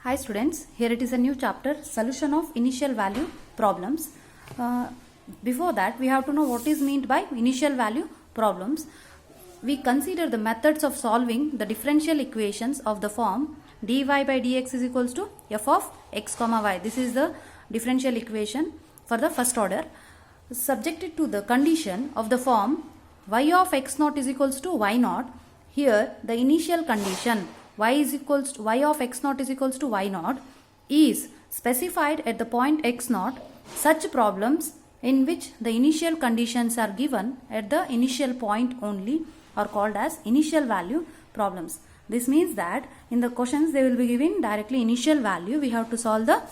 Hi students, here it is a new chapter, solution of initial value problems. Before that we have to know what is meant by initial value problems. We consider the methods of solving the differential equations of the form dy by dx is equals to f of x comma y. This is the differential equation for the first order, subjected to the condition of the form y of x naught is equals to y naught. Here the initial condition y of x naught is equals to y naught is specified at the point x naught. Such problems in which the initial conditions are given at the initial point only are called as initial value problems. This means that in the questions they will be given directly initial value. We have to solve the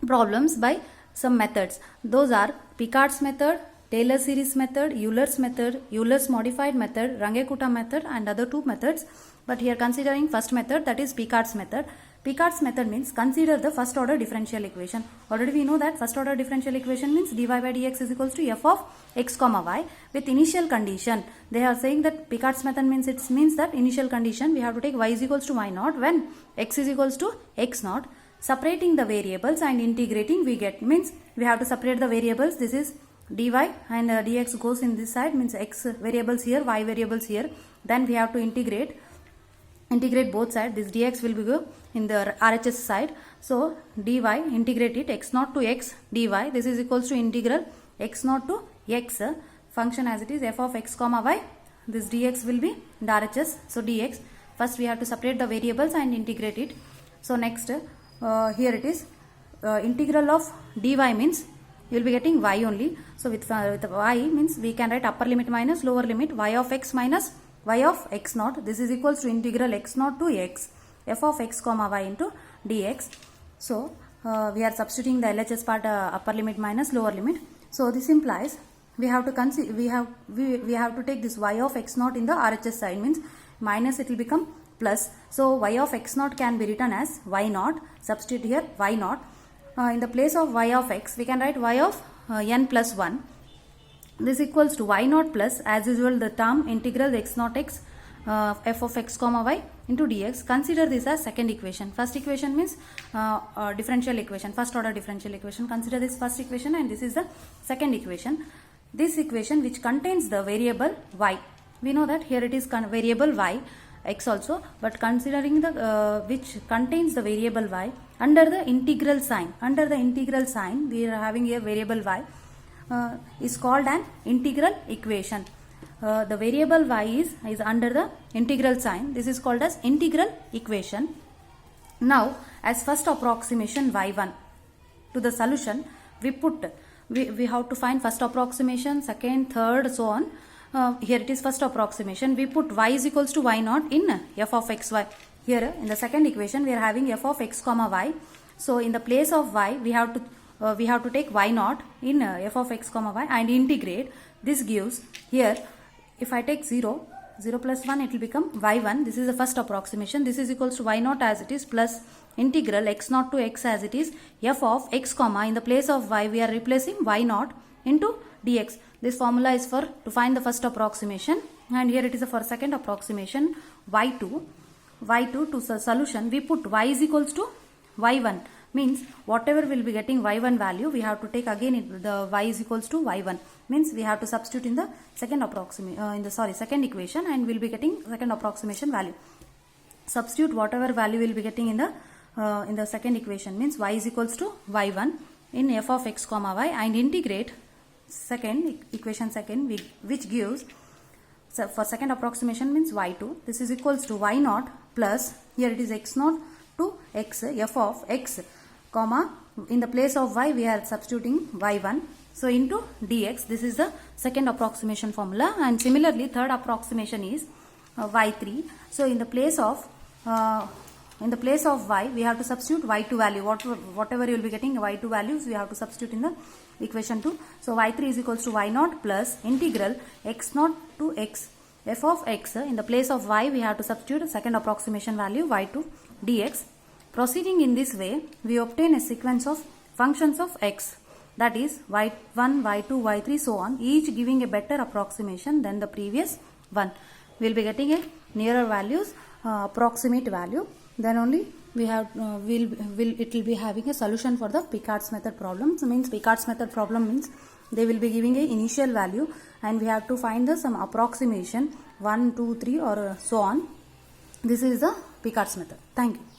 problems by some methods. Those are Picard's method, Taylor series method, Euler's modified method, Runge-Kutta method and other two methods. But here considering first method, that is Picard's method. Picard's method means consider the first order differential equation. Already we know that first order differential equation means dy by dx is equals to f of x comma y with initial condition. They are saying that Picard's method means it means that initial condition we have to take y is equals to y naught when x is equals to x naught. Separating the variables and integrating we get means we have to separate the variables. This is dy and dx goes in this side means x variables here, y variables here. Then we have to integrate both sides. This dx will be go in the RHS side. So dy integrate it x naught to x dy. This is equals to integral x naught to x function as it is f of x comma y. This dx will be in the RHS. So dx first we have to separate the variables and integrate it. So next here it is integral of dy means you will be getting y only. So with y means we can write upper limit minus lower limit y of x minus y of x naught. This is equals to integral x naught to x f of x comma y into dx. So we are substituting the LHS part upper limit minus lower limit. So this implies we have to consider we have to take this y of x naught in the RHS side means minus it will become plus. So y of x naught can be written as y naught. Substitute here y naught. In the place of y of x we can write y of n plus 1. This equals to y naught plus as usual the term integral x naught x f of x comma y into dx. Consider this as second equation. First equation means differential equation, first order differential equation. Consider this first equation and this is the second equation. This equation which contains the variable y. We know that here it is variable y x also, but considering the which contains the variable y under the integral sign. Under the integral sign we are having a variable y is called an integral equation. The variable y is under the integral sign. This is called as integral equation. Now as first approximation y1 to the solution we have to find first approximation, second, third, so on. Here it is first approximation. We put y is equals to y naught in f of xy. Here in the second equation we are having f of x comma y. So in the place of y we have to take y naught in f of x comma y and integrate. This gives here if I take 0 plus 1 it will become y1. This is the first approximation. This is equals to y naught as it is plus integral x naught to x as it is f of x comma in the place of y we are replacing y naught into dx. This formula is for to find the first approximation and here it is for second approximation y2 to the solution we put y is equals to y1 means whatever will be getting y1 value we have to take again the y is equals to y1 means we have to substitute in the second second equation and we will be getting second approximation value. Substitute whatever value will be getting in the second equation means y is equals to y1 in f of x comma y and integrate equation second which gives for second approximation means y2. This is equals to y naught plus here it is x naught to x f of x comma in the place of y we are substituting y1 so into dx. This is the second approximation formula and similarly third approximation is y3. So in the place of y we have to substitute y2 value. Whatever you will be getting y2 values we have to substitute in the equation 2. So y3 is equals to y naught plus integral x naught to x f of x in the place of y we have to substitute second approximation value y2 dx. Proceeding in this way we obtain a sequence of functions of x, that is y1, y2, y3 so on, each giving a better approximation than the previous one. We will be getting a nearer values, approximate value, then only we have it will be having a solution for the Picard's method problems. Means Picard's method problem means they will be giving a initial value and we have to find the some approximation 1, 2, 3 or so on. This is the Picard's method. Thank you.